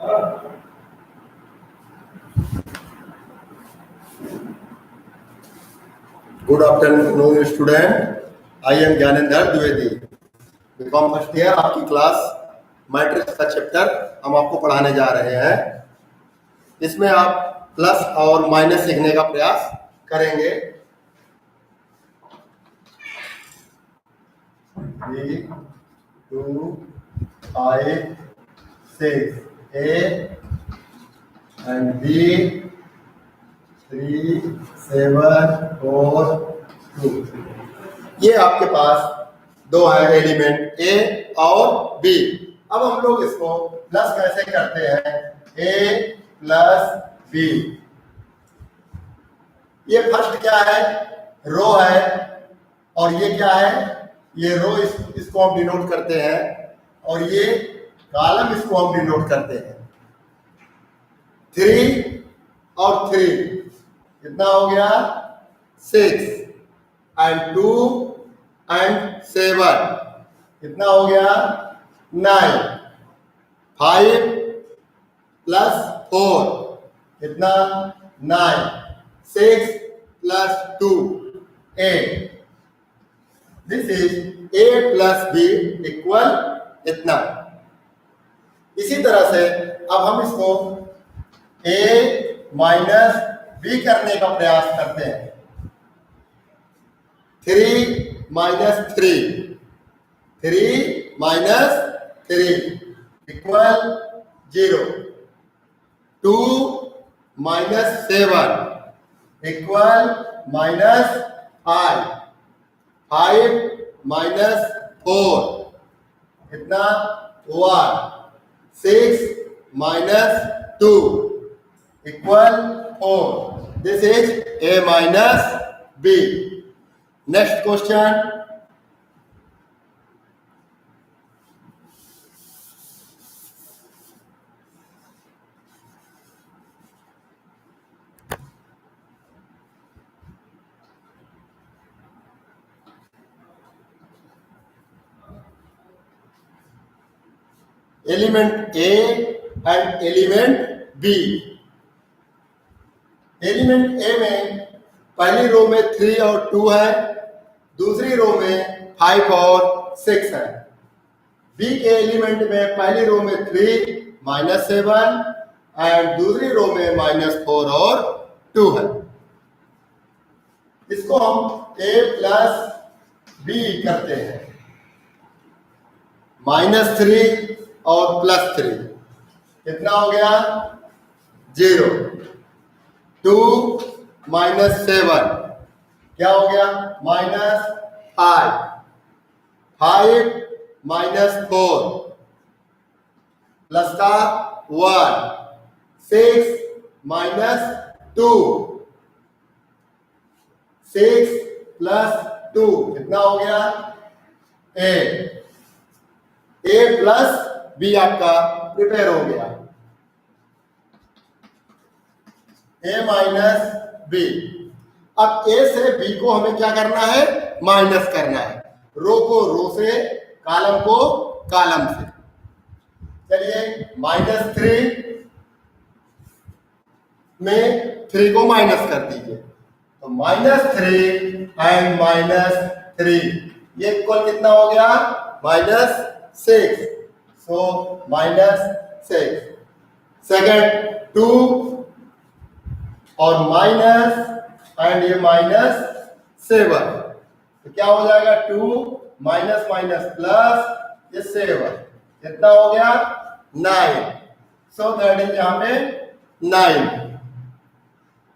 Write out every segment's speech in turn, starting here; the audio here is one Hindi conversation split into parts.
Good afternoon, student. I am Gyanendra Dwivedi, BCom first year. आपकी क्लास मैट्रिक्स का चैप्टर हम आपको पढ़ाने जा रहे हैं। इसमें आप प्लस और माइनस सीखने का प्रयास करेंगे। B 2 5 6 A and B 3 7 4 2। ये आपके पास दो है एलिमेंट ए और बी। अब हम लोग इसको प्लस कैसे करते हैं? ए प्लस बी। ये फर्स्ट क्या है? रो है। और ये क्या है? ये रो इसको हम डिनोट करते हैं और ये कॉलम इसको हम डिनोट करते हैं। 3 और 3 कितना हो गया? 6 एंड 2 एंड 7 कितना हो गया? 9। 5 प्लस 4 कितना? 9। 6 plus 2 8। This is a plus B equal इतना। इसी तरह से अब हम इसको a माइनस बी करने का प्रयास करते हैं। 3 minus 3 3 minus 3 equal 0। 2 minus 7 equal minus 5। 5 minus 4 कितना? 1। 6 minus 2 equal 4। This is a minus b। Next question. Element A and element B. Element A में पहली रो में 3 और 2 है, दूसरी रो में 5 और 6 है। बी के एलिमेंट में पहली रो में 3 माइनस 7 एंड दूसरी रो में माइनस 4 और 2 है। इसको हम ए प्लस बी करते हैं। -3 और +3 कितना हो गया? 0। 2 माइनस 7 क्या हो गया? -5। 5 माइनस 4 प्लस का 1। 6 माइनस 2 6 प्लस 2 कितना हो गया? 8। ए प्लस बी आपका प्रिपेयर हो गया। ए माइनस बी। अब ए से बी को हमें क्या करना है? माइनस करना है। रो को रो से, कॉलम को कॉलम से। चलिए -3 में 3 को माइनस कर दीजिए। तो -3 एंड -3 ये इक्वल कितना हो गया? -6। सो -6। सेकेंड 2 और माइनस एंड ये -7 तो क्या हो जाएगा? 2 माइनस माइनस प्लस ये 7 कितना हो गया? 9। सो दैट इज यहां पे 9।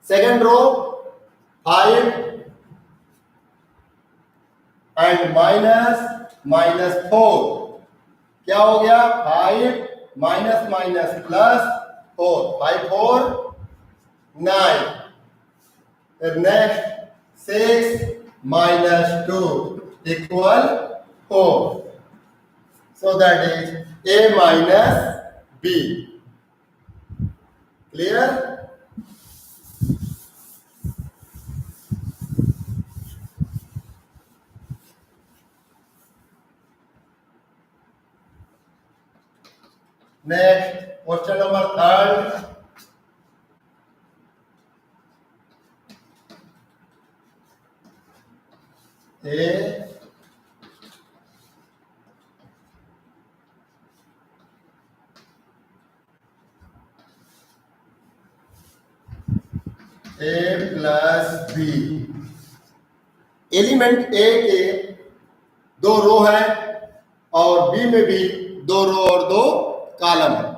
सेकेंड रो 5 एंड -4 क्या हो गया? 5 माइनस माइनस प्लस 4। 5 4 9। फिर next 6 minus 2 equal 4। So that is A minus B. Clear? Next question number third, A plus B. Element A के दो रो है और बी में भी दो रो और दो कॉलम है।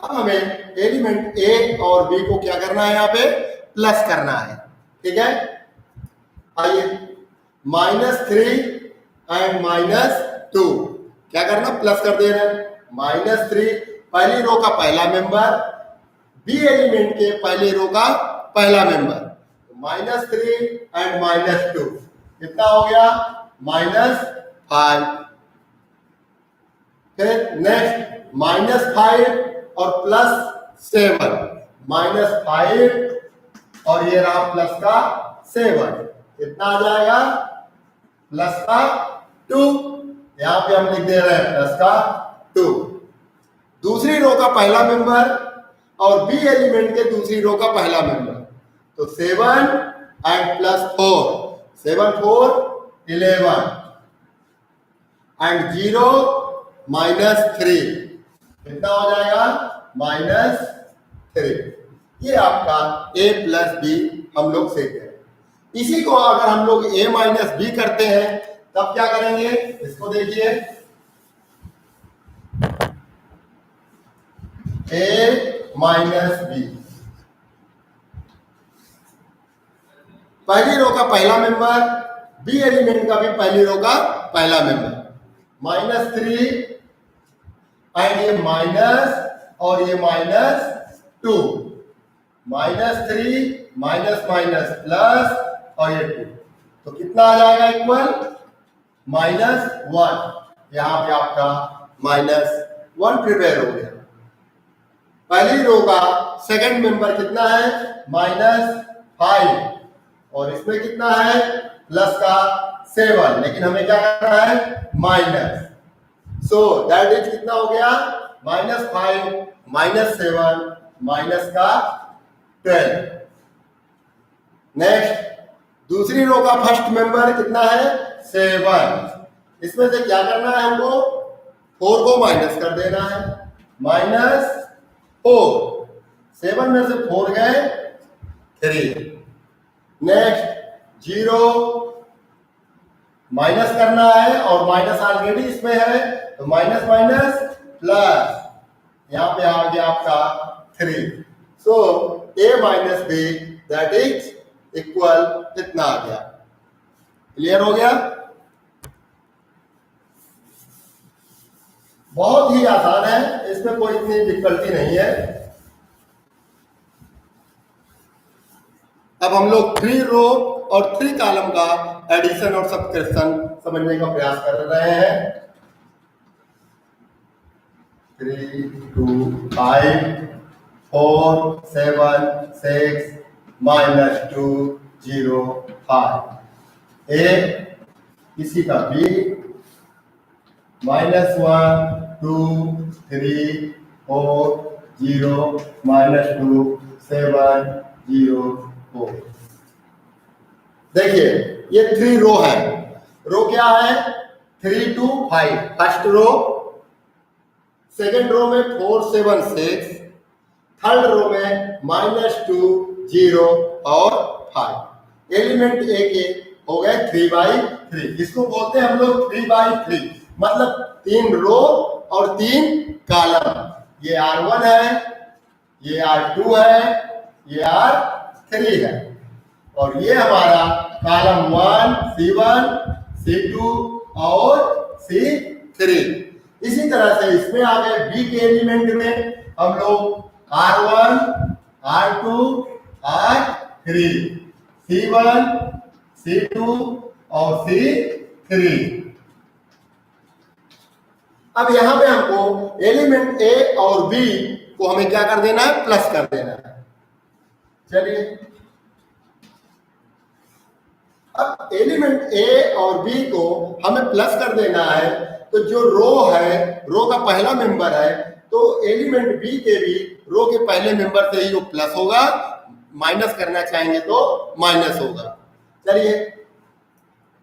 अब हमें एलिमेंट ए और बी को क्या करना है, यहाँ पे प्लस करना है। ठीक है, आइए -3 एंड -2 क्या करना, प्लस कर दे रहे हैं। -3 पहली रो का पहला मेंबर, बी एलिमेंट के पहली रो का पहला मेंबर, -3 एंड -2 कितना हो गया, -5। फिर नेक्स्ट -5 और +7, -5 और ये रहा प्लस का 7, कितना आ जाएगा, प्लस का 2। यहां पे हम लिख दे रहे हैं प्लस का 2। दूसरी रो का पहला मेंबर और बी एलिमेंट के दूसरी रो का पहला मेंबर, तो 7 एंड +4, 7 4 11 एंड 0 -3 कितना हो जाएगा, -3। ये आपका a प्लस बी हम लोग सीख गए। इसी को अगर हम लोग a माइनस बी करते हैं तब क्या करेंगे, इसको देखिए, a माइनस बी, पहली रो का पहला मेंबर, बी एलिमेंट का भी पहली रो का पहला मेंबर, -3 एंड ये माइनस और ये -2, -3 माइनस माइनस प्लस और ये 2, तो कितना आ जाएगा, इक्वल -1। यहां पे आपका -1 प्रिपेयर हो गया। पहली रो का सेकंड मेंबर कितना है, -5 और इसमें कितना है, प्लस का 7, लेकिन हमें क्या करना है, माइनस, सो दैट इज कितना हो गया, -5 -7 माइनस का 12। नेक्स्ट दूसरी रो का फर्स्ट मेंबर कितना है, 7, इसमें से क्या करना है हमको, 4 को माइनस कर देना है, -4, 7 में से 4 गए 3। नेक्स्ट 0 माइनस करना है और माइनस ऑलरेडी इसमें है, तो माइनस माइनस प्लस, यहां पे आ गया आपका 3। So a minus B that is equal कितना आ गया, क्लियर हो गया। बहुत ही आसान है, इसमें कोई इतनी डिफिकल्टी नहीं है। अब हम लोग 3 रो और 3 कॉलम का एडिशन और सब्ट्रैक्शन समझने का प्रयास कर रहे हैं। 3 2 5 4 7 6 -2 0 5 a, इसी का b, -1 2 3 4 0 -2 7 0 4। देखिए ये 3 रो है, रो क्या है, 3 2 5 फर्स्ट रो, सेकेंड रो में 4 7 6, थर्ड रो में -2 0 और 5। एलिमेंट ए के हो गए 3/3, इसको बोलते हैं हम लोग 3/3, मतलब 3 रो और 3 कॉलम। ये R1 है, ये R2 है, ये R3 है और ये हमारा कॉलम 1 C1 C2 और C3। इसी तरह से इसमें आ गए बी के एलिमेंट में हम लोग R1 R2 R3, C1 C2 और C3। अब यहां पे हमको एलिमेंट ए और बी को हमें क्या कर देना है, प्लस कर देना है। चलिए अब एलिमेंट ए और बी को हमें प्लस कर देना है, तो जो रो है, रो का पहला मेंबर है तो एलिमेंट बी के भी रो के पहले मेंबर से ही वो प्लस होगा, माइनस करना चाहेंगे तो माइनस होगा। चलिए,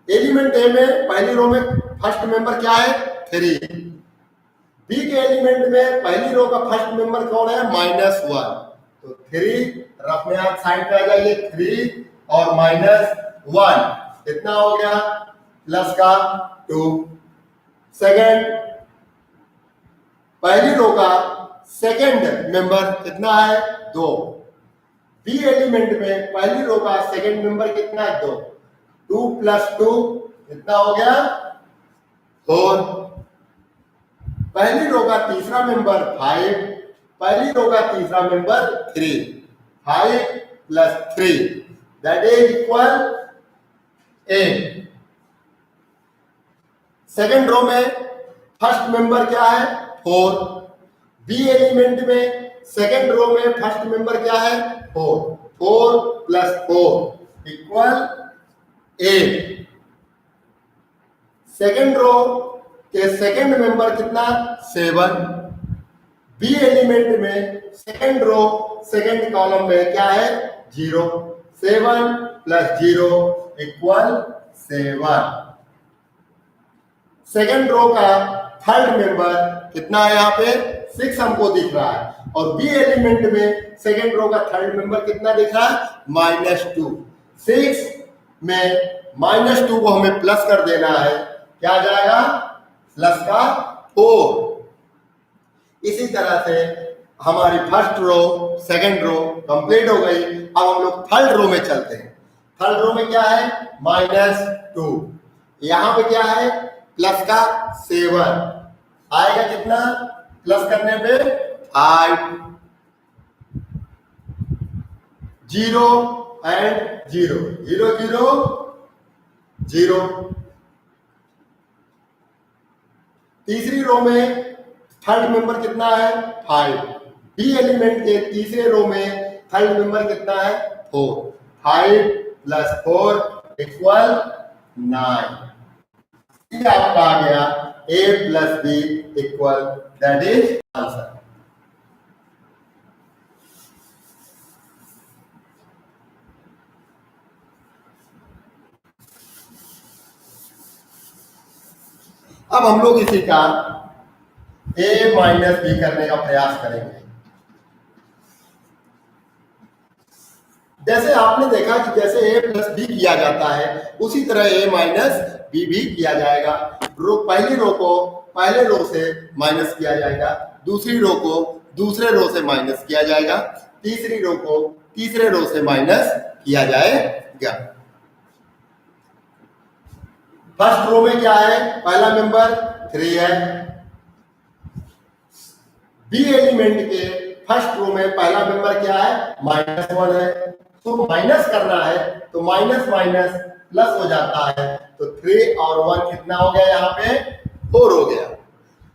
एलिमेंट ए में पहली रो में फर्स्ट मेंबर क्या है? 3। बी के एलिमेंट में पहली रो का फर्स्ट मेंबर कौन है? -1। तो 3 रफ में आप साइड पे आ जाइए, 3 और -1 कितना हो गया? प्लस का 2। सेकंड, पहली रो का सेकंड मेंबर कितना है? 2। बी एलिमेंट में पहली रो का सेकंड मेंबर कितना है? 2। 2 + 2 कितना हो गया? 4। पहली रो का तीसरा मेंबर 5, पहली रो का तीसरा member 3। 5 + 3 that is equal 8। Second row में फर्स्ट मेंबर क्या है? 4। बी एलिमेंट में सेकंड रो में फर्स्ट मेंबर क्या है? 4। 4 + 4 इक्वल 8। सेकंड रो के सेकंड मेंबर कितना? 7। बी एलिमेंट में सेकंड रो सेकंड कॉलम में क्या है? 0। 7 + 0 इक्वल 7। सेकंड रो का थर्ड मेंबर कितना है? यहाँ पे 6 हमको दिख रहा है, और बी एलिमेंट में सेकंड रो का थर्ड मेंबर कितना दिख रहा है? -2। 6 में -2 को हमें प्लस कर देना है, क्या आ जाएगा? प्लस का 4। इसी तरह से हमारी first row second row complete हो गई। अब हम लोग थर्ड रो में चलते हैं। थर्ड रो में क्या है? -2। यहां पे क्या है? प्लस का 7 आएगा। कितना प्लस करने पे? 5। 0 एंड 0 0 0 0। तीसरी रो में थर्ड मेंबर कितना है? 5। बी एलिमेंट के तीसरे रो में थर्ड मेंबर कितना है? 4। 5 + 4 इक्वल 9। ये आपका आ गया a + b equal, that is answer. अब हम लोग इसी का a - b करने का प्रयास करेंगे। जैसे आपने देखा कि जैसे a + b किया जाता है, उसी तरह a - b भी किया जाएगा। पहली रो को पहले रो से माइनस किया जाएगा, दूसरी रो को दूसरे रो से माइनस किया जाएगा, तीसरी रो को तीसरे रो से माइनस किया जाएगा। फर्स्ट रो में क्या है? पहला मेंबर 3 है। बी एलिमेंट के फर्स्ट रो में पहला मेंबर क्या है? -1 है। तो माइनस करना है तो माइनस माइनस प्लस हो जाता है, तो 3 और 1 कितना हो गया? यहाँ पे 4 हो गया।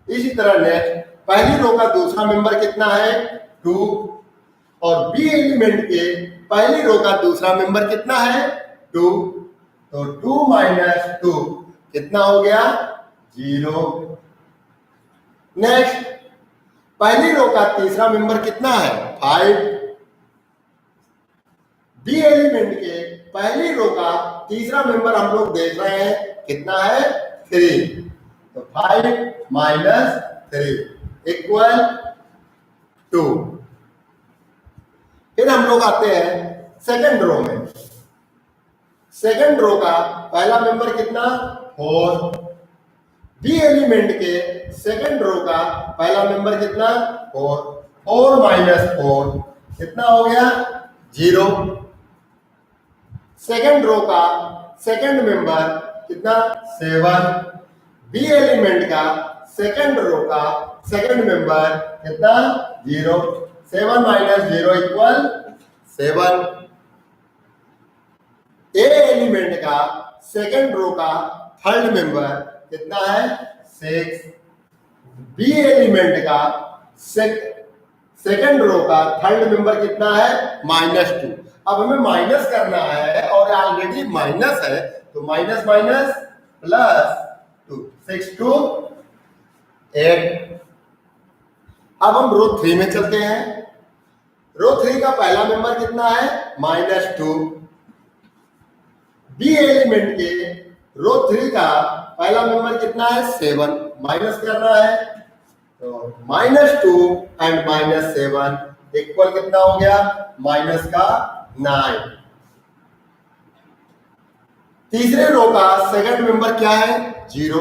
इसी तरह नेक्स्ट, पहली रो का दूसरा मेंबर कितना है? 2, और बी एलिमेंट के पहली रो का दूसरा मेंबर कितना है? 2। तो 2 - 2 कितना हो गया? 0। नेक्स्ट, पहली रो का तीसरा मेंबर कितना है? 5। बी एलिमेंट के पहली रो का तीसरा मेंबर हम लोग देख रहे हैं कितना है? 3। तो 5 - 3 इक्वल 2। फिर हम लोग आते हैं सेकंड रो में। सेकंड रो का पहला मेंबर कितना? 4। बी एलिमेंट के सेकंड रो का पहला मेंबर कितना? 4। 4 - 4 कितना हो गया? 0। सेकंड रो का सेकंड मेंबर कितना? 7। बी एलिमेंट का सेकंड रो का सेकंड मेंबर कितना? 0। 7 - 0 इक्वल 7। ए एलिमेंट का सेकंड रो का थर्ड मेंबर कितना है? 6। बी एलिमेंट का सेकंड रो का थर्ड मेंबर कितना है? -2। अब हमें माइनस करना है और ऑलरेडी माइनस है, तो माइनस माइनस प्लस 2, 6 - 2 8। अब हम रो 3 में चलते हैं। रो 3 का पहला मेंबर कितना है? -2। बी एलिमेंट के रो 3 का पहला मेंबर कितना है? 7। माइनस करना है तो -2 एंड -7 इक्वल कितना हो गया? माइनस का 9। तीसरे रो का सेकंड मेंबर क्या है? 0।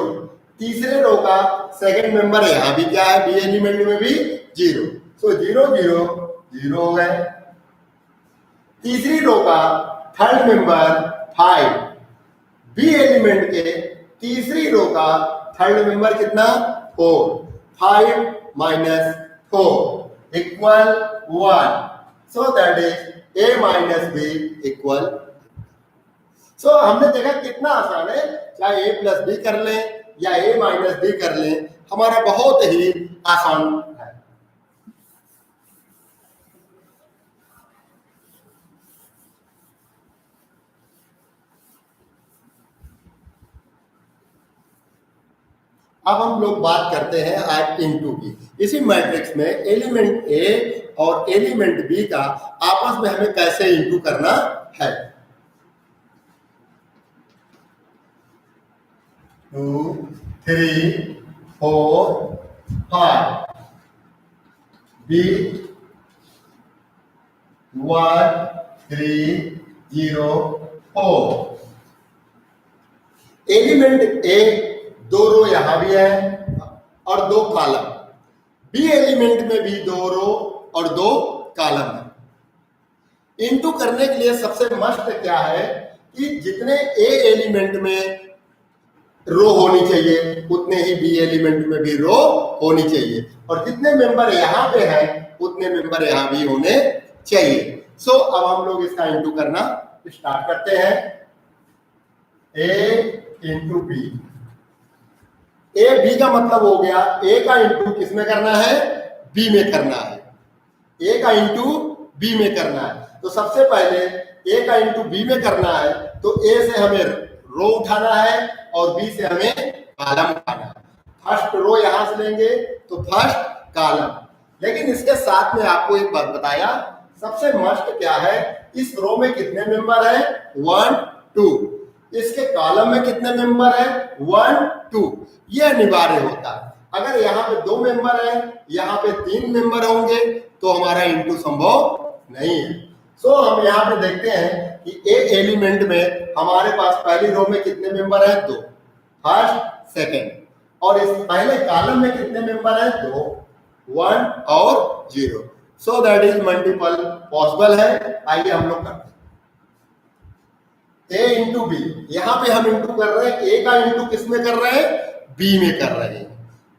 तीसरे रो का सेकंड मेंबर यहां भी क्या है? बी एलिमेंट में भी 0। सो 0 0 0 हो गए। तीसरी रो का थर्ड मेंबर 5। बी एलिमेंट के तीसरी रो का थर्ड मेंबर कितना? 4। 5 minus 4 equal 1। So that is a minus B equal. So हमने देखा कितना आसान है, चाहे a प्लस बी कर लें या a माइनस बी कर लें, हमारा बहुत ही आसान है। अब हम लोग बात करते हैं आज इनटू की। इसी मैट्रिक्स में एलिमेंट ए और एलिमेंट बी का आपस में हमें कैसे इनटू करना है। 2 3 4 5 बी 1 3 0 4। एलिमेंट ए 2 रो यहां भी है और 2 कॉलम। बी एलिमेंट में भी 2 रो और 2 कॉलम है। इनटू करने के लिए सबसे मस्त क्या है कि जितने ए एलिमेंट में रो होनी चाहिए उतने ही बी एलिमेंट में भी रो होनी चाहिए, और जितने मेंबर यहां पे हैं उतने मेंबर यहां भी होने चाहिए। सो अब हम लोग इसका इनटू करना स्टार्ट करते हैं। ए इंटू बी। ए बी का मतलब हो गया ए का इंटू किसमें करना है? बी में करना है। ए का इंटू बी में करना है तो सबसे पहले ए का इंटू बी में करना है तो ए से हमें रो उठाना है और बी से हमें कॉलम उठाना है। फर्स्ट रो यहां से लेंगे तो फर्स्ट कॉलम। लेकिन इसके साथ में आपको एक बात बताया, सबसे मस्त क्या है, इस रो में कितने मेंबर है? 1 2। इसके कॉलम में कितने मेंबर है? 1 2। यह अनिवार्य होता है। अगर यहाँ पे 2 मेंबर है, यहाँ पे 3 मेंबर होंगे तो हमारा इंटू संभव नहीं है। सो हम यहाँ पे देखते हैं कि ए एलिमेंट में हमारे पास पहली रो में कितने मेंबर है? 2, फर्स्ट सेकेंड। और इस पहले कॉलम में कितने मेंबर है? 2, 1 और 0। सो दैट इज मल्टीपल पॉसिबल है। आइए हम लोग करते हैं ए इंटू बी। यहां पे हम इंटू कर रहे हैं, ए का इंटू किस में कर रहे हैं? बी में कर रहे हैं।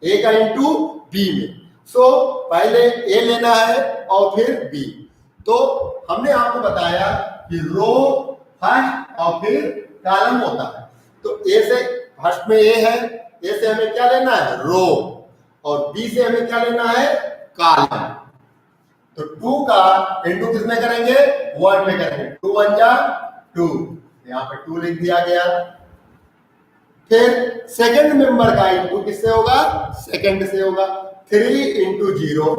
ए का इंटू बी में। सो पहले ए लेना है और फिर बी। तो हमने आपको बताया कि रो फर्स्ट और फिर कॉलम होता है। तो ए से फर्स्ट में ए है, ए से हमें क्या लेना है? रो। और बी से हमें क्या लेना है? कॉलम। तो 2 का इंटू किस में करेंगे? 1 में करेंगे। 2 1 जा 2, यहाँ पे 2 लिख दिया गया। फिर सेकंड मेंबर का इंटू किससे होगा? सेकंड से होगा। 3 इंटू 0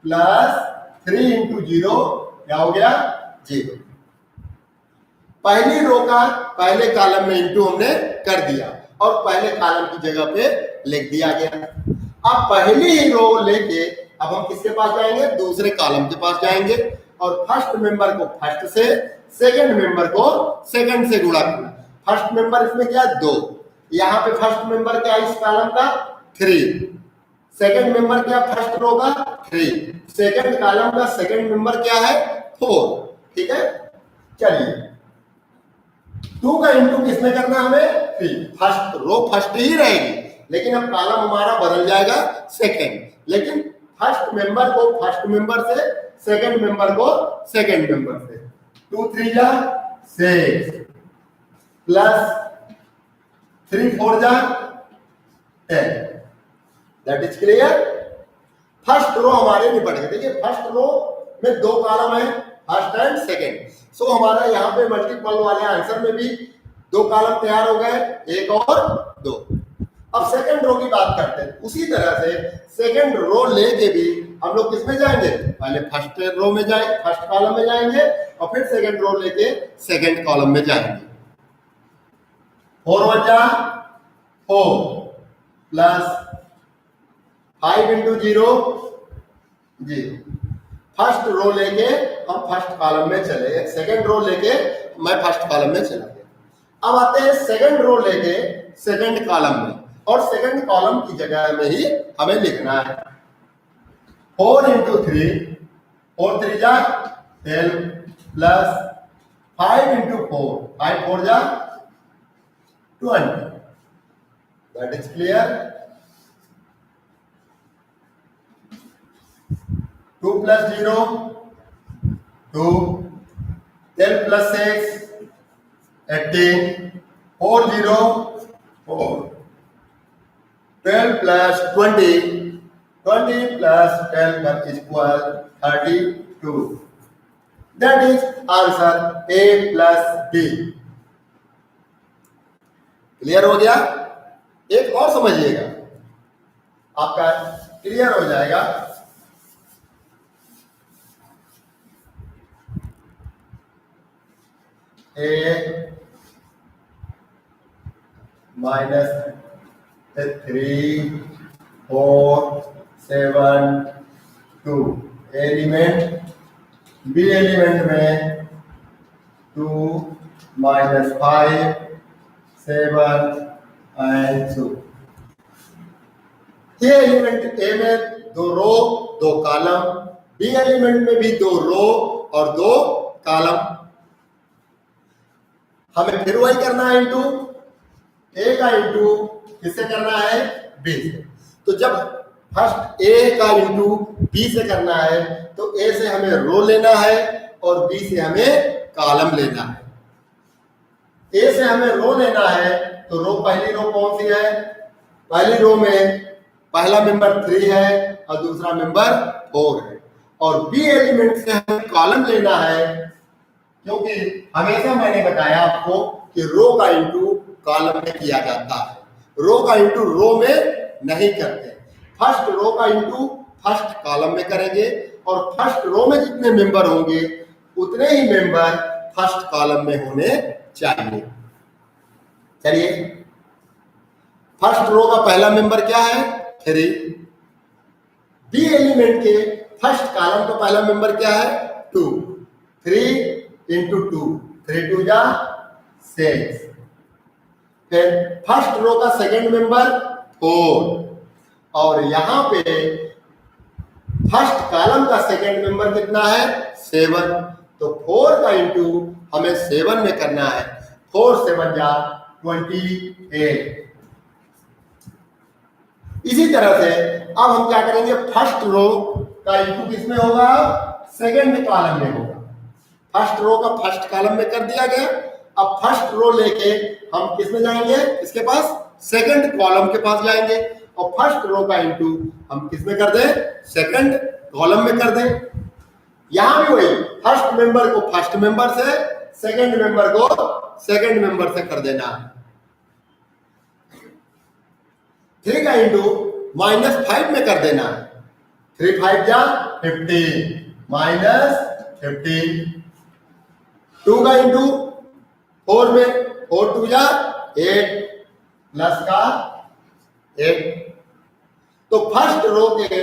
प्लस 3 इंटू 0 क्या हो गया? 0। पहली रो का पहले कॉलम में इंटू हमने कर दिया और पहले कॉलम की जगह पे लिख दिया गया। अब पहली ही रो लेके अब हम किसके पास जाएंगे? दूसरे कॉलम के पास जाएंगे और फर्स्ट मेंबर को फर्स्ट से, सेकंड मेंबर को सेकंड से गुणा करना। फर्स्ट मेंबर इसमें क्या? 2। यहाँ पे फर्स्ट मेंबर क्या है इस कॉलम का? 3। सेकंड मेंबर क्या फर्स्ट रो का? 3। सेकंड कॉलम का सेकंड मेंबर क्या है? 4। ठीक है, चलिए 2 का इंटू किसमें करना हमें? 3। फर्स्ट रो फर्स्ट ही रहेगी लेकिन अब कॉलम हमारा बदल जाएगा सेकंड। लेकिन फर्स्ट मेंबर को फर्स्ट मेंबर से, सेकंड मेंबर को सेकंड मेंबर से। 2 3 जा 6 प्लस 3 4 जा 10। That is clear. First row हमारे निपट गए। देखिए फर्स्ट रो में 2 कॉलम है, फर्स्ट एंड सेकंड। सो हमारा यहाँ पे मल्टीपल वाले आंसर में भी 2 कॉलम तैयार हो गए, 1 और 2। अब सेकंड रो की बात करते हैं। उसी तरह से सेकंड रो लेके भी हम लोग किस में जाएंगे, पहले फर्स्ट रो में जाएंगे, फर्स्ट कॉलम में जाएंगे और फिर सेकंड रो लेके सेकंड कॉलम में जाएंगे। 4 1 जा 4 प्लस 5 इंटू 0 0। फर्स्ट रो लेके हम फर्स्ट कॉलम में चले, सेकंड रो लेके मैं फर्स्ट कॉलम में चला गया। अब आते हैं सेकंड रो लेके सेकंड कॉलम में, और सेकंड कॉलम की जगह में ही हमें लिखना है 4 इंटू 3 4 3 जा 12 प्लस 5 इंटू 4 5 4 जा 20। That is clear. 2 plus 0 2 10 plus 6 18 4 0 4 12 plus 20 20 plus 12 is equal 32. That is answer A plus B. Clear हो गया। एक और समझिएगा, आपका क्लियर हो जाएगा। A minus 3 4 7 2 element, B element में 2 minus 5 7 and 2। ये एलिमेंट ए में 2 रो 2 कॉलम, बी एलिमेंट में भी 2 रो और 2 कॉलम। हमें फिर वही करना है, इंटू ए का इंटू किससे करना है, बी से। तो जब फर्स्ट ए का इंटू बी से करना है तो ए से हमें रो लेना है और बी से हमें कॉलम लेना है। ए से हमें रो लेना है तो रो, पहली रो कौन सी है, पहली रो में पहला मेंबर 3 है और दूसरा मेंबर 4 है, और बी एलिमेंट से हमें कॉलम लेना है, क्योंकि हमेशा मैंने बताया आपको कि रो का इंटू कॉलम में किया जाता है, रो का इंटू रो में नहीं करते। फर्स्ट रो का इंटू फर्स्ट कॉलम में करेंगे और फर्स्ट रो में जितने मेंबर होंगे उतने ही मेंबर फर्स्ट कॉलम में होने चाहिए। चलिए, फर्स्ट रो का पहला मेंबर क्या है, 3। बी एलिमेंट के फर्स्ट कॉलम का पहला मेंबर क्या है, 2। 3 इंटू 2 3 2 जा 6। फिर फर्स्ट रो का सेकंड मेंबर 4, और यहां पे फर्स्ट कॉलम का सेकंड मेंबर कितना है, 7। तो 4 का इंटू हमें 7 में करना है, 4 7 जा 28। इसी तरह से अब हम क्या करेंगे, फर्स्ट रो का इंटू किसमें होगा, सेकंड कॉलम में होगा। फर्स्ट रो का फर्स्ट कॉलम में कर दिया गया। अब फर्स्ट रो लेके हम किस में जाएंगे, इसके पास सेकंड कॉलम के पास जाएंगे, और फर्स्ट रो का इंटू हम किस में कर दें, सेकंड कॉलम में कर दें। यहां भी वही, फर्स्ट मेंबर को फर्स्ट मेंबर से, सेकंड मेंबर को सेकंड मेंबर से कर देना। 3 का इंटू -5 में कर देना। 3 5 जा 15 -15। 2 का इंटू 4 में 4 2 जा 8 प्लस का 8। तो फर्स्ट रो के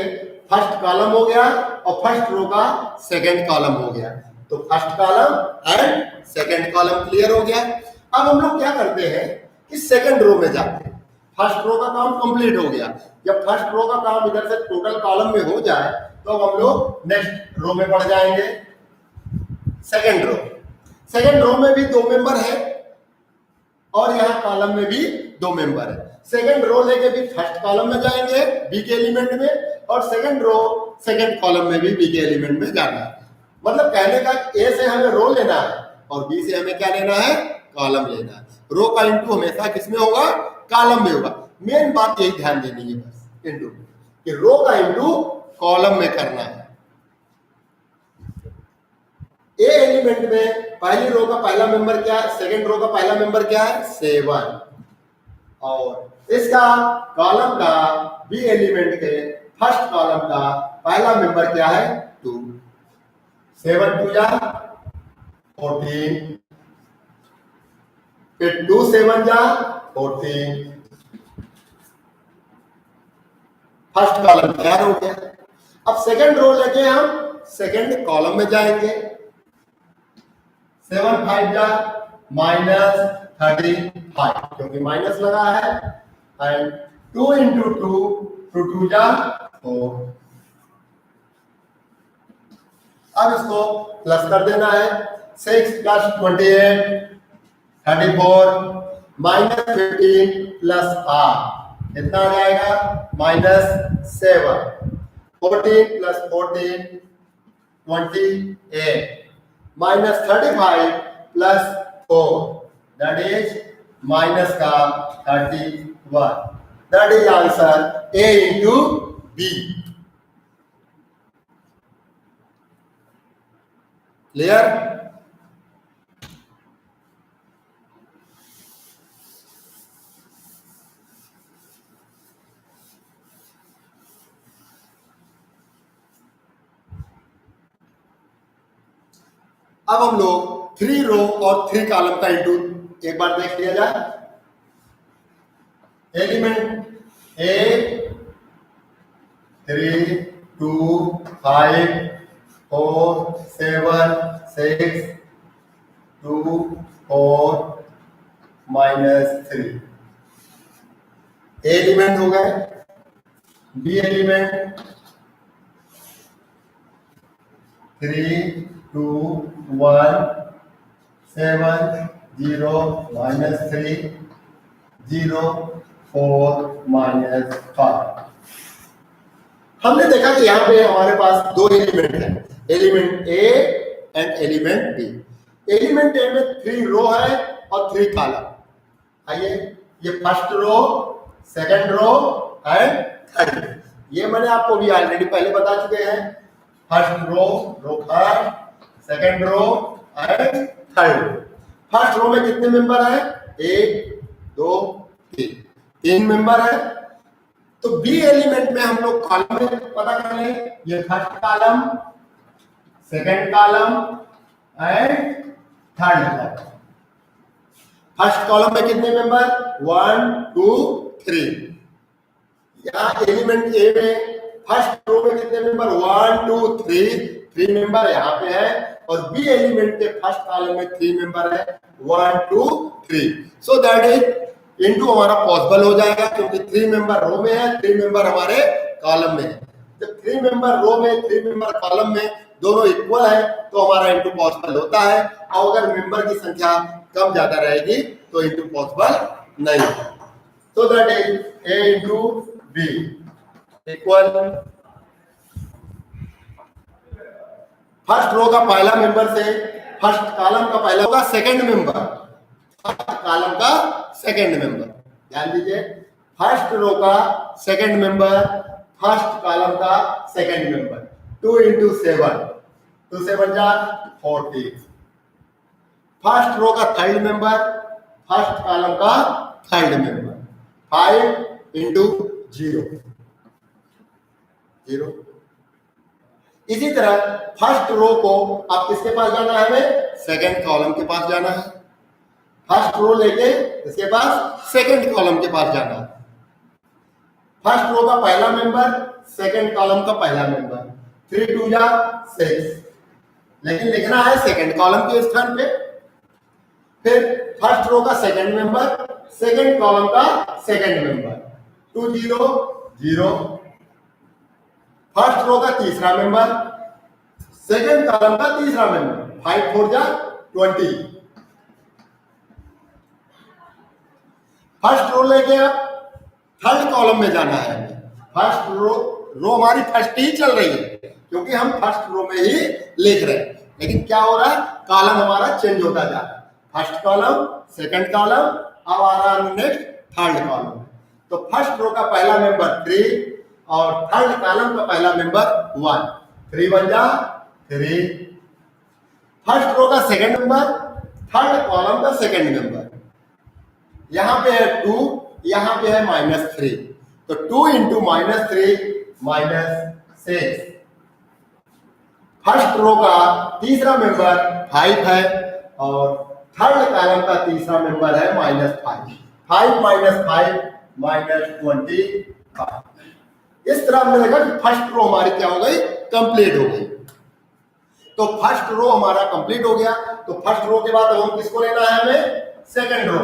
फर्स्ट कॉलम हो गया और फर्स्ट रो का सेकंड कॉलम हो गया। तो first column and second column clear हो गया। अब हम लोग क्या करते हैं कि सेकंड रो में जाते हैं। फर्स्ट रो का काम कंप्लीट हो गया। जब फर्स्ट रो का काम इधर से टोटल कॉलम में हो जाए तो अब हम लोग नेक्स्ट रो में बढ़ जाएंगे। सेकंड रो, सेकंड रो में भी 2 मेंबर है और यहाँ कॉलम में भी 2 मेंबर है। सेकंड रो लेके भी फर्स्ट कॉलम में जाएंगे बी के एलिमेंट में, और सेकंड रो सेकंड कॉलम में भी बी के एलिमेंट में जाना है। मतलब कहने का ए से हमें रो लेना है और बी से हमें क्या लेना है, कॉलम लेना है। रो का इंटू हमेशा किसमें होगा, कॉलम में होगा। मेन बात यही ध्यान देनी है बस, इंटू कि रो का इंटू कॉलम में करना है। ए एलिमेंट में पहली रो का पहला मेंबर क्या है, सेकंड रो का पहला मेंबर क्या है, 7। और इसका कॉलम का बी एलिमेंट के फर्स्ट कॉलम का पहला मेंबर क्या है 2। 7 2 जा 14, फिर 2 7 जा 14, फर्स्ट कॉलम तैयार हो गया। अब सेकंड रो लेके हम सेकंड कॉलम में जाएंगे। 7 5 जा -35 क्योंकि माइनस लगा है, एंड 2 into 2 2 2 जा 4। अब इसको प्लस कर देना है। 6 + 28 34 -15 + 8 कितना आ जाएगा -7। 14 + 14 28 -35 + 4 that is minus का 31। that is answer A into B। Clear? अब हम लोग 3 रो और 3 कॉलम का इंटू एक बार देख लिया जाए। एलिमेंट ए 3 2 5 4 7 6 2 4 -3 एलिमेंट हो गए। B element 3 2 1 7 0 -3 0 4 -5। हमने देखा कि यहाँ पे हमारे पास 2 एलिमेंट है, element A and element B. Element A में 3 रो है और 3 कॉलम। आइए, ये first row, second row and third. ये मैंने आपको भी ऑलरेडी पहले बता चुके हैं। First row first, second row and third. First row में कितने मेंबर है 1 2 3 मेंबर है। तो बी एलिमेंट में हम लोग कॉलम में पता कर लें। ये first column, second column and third column. First column में कितने मेंबर 1 2 3। यहाँ एलिमेंट ए में फर्स्ट रो में कितने मेंबर 1 2 3 मेंबर यहाँ पे है, और बी एलिमेंट के फर्स्ट कॉलम में 3 मेंबर है 1 2 3। सो दैट इज इनटू हमारा पॉसिबल हो जाएगा, क्योंकि 3 मेंबर रो में है, 3 मेंबर हमारे कॉलम में है। जब 3 मेंबर रो में 3 मेंबर कॉलम में दोनों इक्वल है तो हमारा इनटू पॉसिबल होता है, और अगर मेंबर की संख्या कम ज्यादा रहेगी तो इनटू पॉसिबल नहीं है। So that is A into B equal first row का पहला मेंबर से फर्स्ट कॉलम का पहला होगा सेकंड मेंबर, फर्स्ट कॉलम का सेकंड मेंबर। ध्यान दीजिए, फर्स्ट रो का सेकंड मेंबर, फर्स्ट कॉलम का सेकंड मेंबर। 2 into 7 2 7 जा 40। फर्स्ट रो का थर्ड मेंबर, फर्स्ट कॉलम का थर्ड मेंबर। 5 into 0 0। इसी तरह फर्स्ट रो को आप किसके पास जाना है, हमें सेकंड कॉलम के पास जाना है। फर्स्ट रो लेके इसके पास सेकंड कॉलम के पास जाना है। फर्स्ट रो का पहला मेंबर, सेकंड कॉलम का पहला मेंबर। 3 2 जा 6, लेकिन लिखना है सेकंड कॉलम के स्थान पे। फिर फर्स्ट रो का सेकंड मेंबर, सेकंड कॉलम का सेकंड मेंबर। 2 0 0। फर्स्ट रो का तीसरा मेंबर, सेकंड कॉलम का तीसरा मेंबर। 5 4 जा 20। फर्स्ट रो लेके आप थर्ड कॉलम में जाना है। फर्स्ट रो हमारी फर्स्ट ही चल रही है, क्योंकि हम फर्स्ट रो में ही लिख रहे हैं, लेकिन क्या हो रहा है, कॉलम हमारा चेंज होता जा रहा है। फर्स्ट कॉलम, सेकंड कॉलम, अब आ रहा है नेक्स्ट थर्ड कॉलम। तो फर्स्ट रो का पहला मेंबर 3 और थर्ड कॉलम का पहला मेंबर 1। 3 1 जा 3। फर्स्ट रो का सेकंड मेंबर, थर्ड कॉलम का सेकंड मेंबर। यहां पे है 2 यहाँ पे है -3, तो 2 इंटू -3 -6। फर्स्ट रो का तीसरा मेंबर 5 है और थर्ड कॉलम का तीसरा मेंबर है -5। 5 - 5 -25। इस तरह हमने देखा कि फर्स्ट रो हमारी क्या हो गई, कंप्लीट हो गई। तो फर्स्ट रो हमारा कंप्लीट हो गया। तो फर्स्ट रो के बाद हम किसको लेना है, हमें सेकंड रो।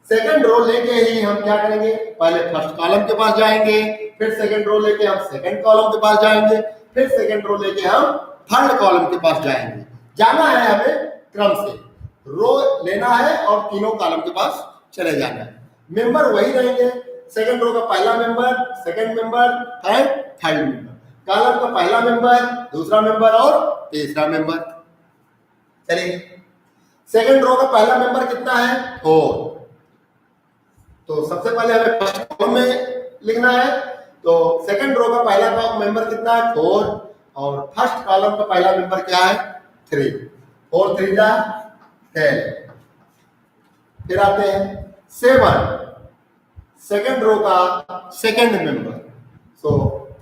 सेकंड रो लेके ही हम क्या करेंगे, पहले फर्स्ट कॉलम के पास जाएंगे, फिर सेकंड रो लेके हम सेकंड कॉलम के पास जाएंगे, फिर सेकंड रो लेके हम थर्ड कॉलम के पास जाएंगे। जाना है हमें क्रम से, रो लेना है और तीनों कॉलम के पास चले जाना है। मेंबर वही रहेंगे, सेकंड रो का पहला member, second member, third member. Column का पहला मेंबर, दूसरा मेंबर और तीसरा मेंबर। चलिए, सेकंड रो का पहला मेंबर कितना है, 4। तो सबसे पहले हमें फर्स्ट कॉलम में लिखना है। तो सेकंड रो का पहला मेंबर कितना है, 4, और फर्स्ट कॉलम का पहला मेंबर क्या है, 3। 4 3 जा 10। फिर आते हैं 7, सेकंड रो का second member. So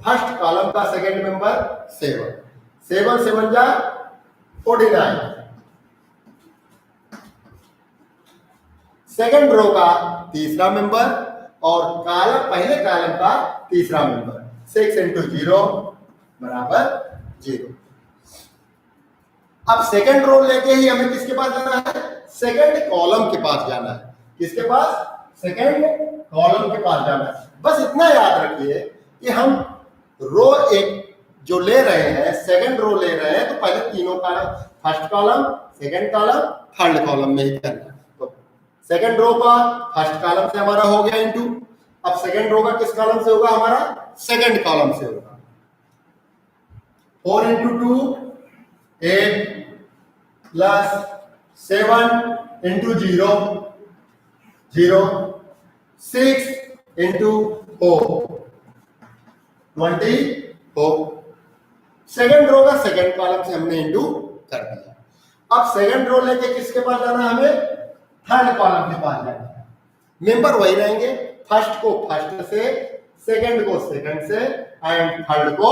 first column का सेकंड मेंबर 7। 7 7 जा 49। सेकंड रो का तीसरा मेंबर और कॉलम पहले कॉलम का तीसरा मेंबर। 6 इंटू 0 बराबर 0। अब सेकंड रो लेके ही हमें किसके पास जाना है, सेकंड कॉलम के पास जाना है। किसके पास, सेकंड कॉलम के पास जाना है। बस इतना याद रखिए कि हम रो एक जो ले रहे हैं, सेकंड रो ले रहे हैं, तो पहले तीनों column, first column, second column, third column में ही करना है। सेकंड रो का फर्स्ट कॉलम से हमारा हो गया इंटू, अब सेकंड रो का किस कॉलम से होगा, हमारा सेकंड कॉलम से होगा। 4 into 2 8 plus 7 into 0 0। 6 into 4 24। Second row का सेकंड कॉलम से हमने इंटू कर दिया। अब सेकंड रो लेके किसके पास जाना है, हमें थर्ड कॉलम के पास जाना है। मेंबर वही रहेंगे, फर्स्ट को फर्स्ट से, सेकंड को सेकंड से एंड थर्ड को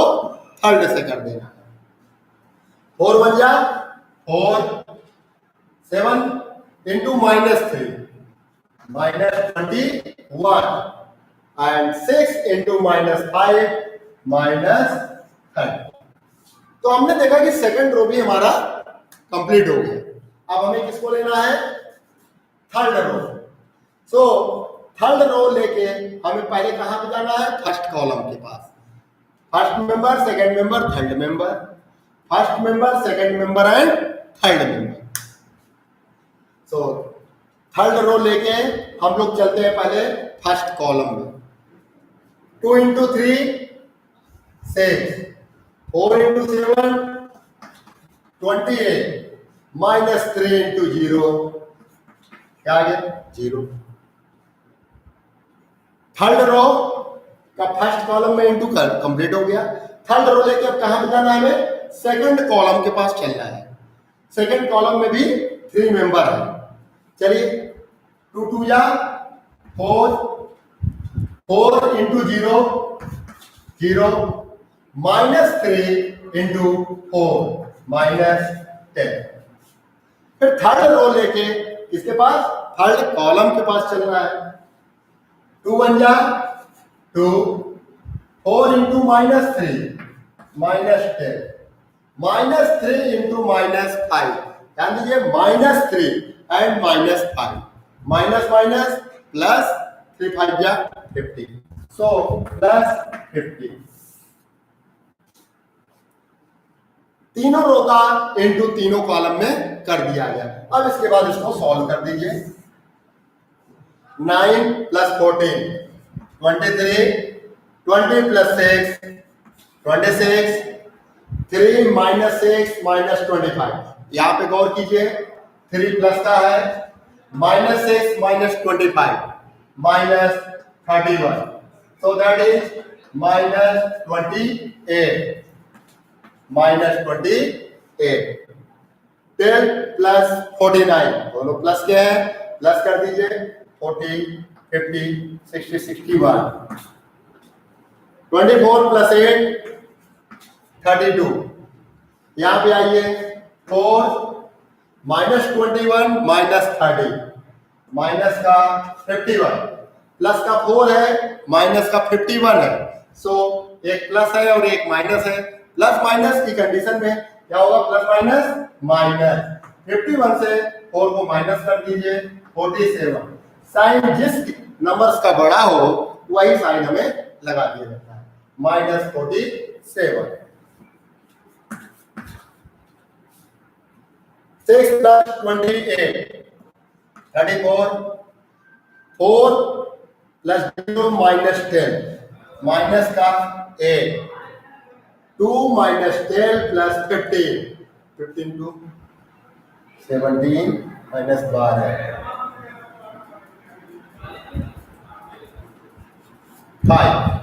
थर्ड से कर देना है। 4 1 जा 4, 7 इंटू -3 -21 एंड 6 इंटू -5 -30। तो हमने देखा कि सेकंड रो भी हमारा कंप्लीट हो गया। अब हमें किसको लेना है, थर्ड रो। सो थर्ड रो लेके हमें पहले कहां पे जाना है, फर्स्ट कॉलम के पास। First member, second member, third member, first member, second member and third member. So third row लेके हम लोग चलते हैं पहले फर्स्ट कॉलम में। 2 इंटू 3 6, 4 इंटू 7 28 -3 इंटू 0 क्या आ गया, 0। थर्ड रो का फर्स्ट कॉलम में इंटू कर कंप्लीट हो गया। थर्ड रो लेके अब कहां पे जाना है, हमें सेकंड कॉलम के पास चलना है। सेकंड कॉलम में भी 3 मेंबर है। चलिए, 2 2 जा 4, 4 इंटू 0 0, -3 इंटू 4 -10। फिर थर्ड रो लेके किसके पास, थर्ड कॉलम के पास चलना है। 2 1 जा 2, 4 इंटू -3 -10, -3 इंटू -5। ध्यान दीजिए, -3 एंड -5, माइनस माइनस प्लस 3 5 जा 50, सो +50। तीनों रो का इंटू तीनों कॉलम में कर दिया गया। अब इसके बाद इसको सॉल्व कर दीजिए। 9 + 14 23, 20 + 6 26, 3 - 6 - 25। यहां पे गौर कीजिए, 3 प्लस का है, -6 - 25 -31, so that is -28 -28। 10 + 49 दोनों प्लस के हैं, प्लस कर दीजिए 40 50, 60, 61. 24 प्लस 8 32. यहाँ पे आइए 4 माइनस 21 माइनस 30 माइनस का 51 प्लस का 4 है माइनस का 51 है। सो एक प्लस है और एक माइनस है। प्लस माइनस की कंडीशन में क्या होगा? Plus minus minus. 51 से 4 को माइनस कर दीजिए 47। साइन जिस नंबर्स का बड़ा हो वही साइन हमें लगा दिया जाता है। Minus 47। 6 plus 28 34 4 plus 0 minus 10 minus का 8 2 minus 10 plus 15 15 to 17 minus 12 5।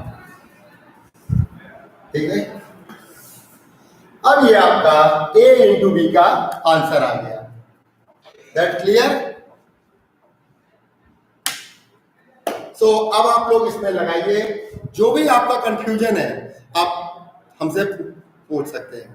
ठीक है, अब ये आपका a इंटू बी का आंसर आ गया। That clear? सो अब आप लोग इसमें लगाइए, जो भी आपका कंफ्यूजन है आप हमसे पूछ सकते हैं।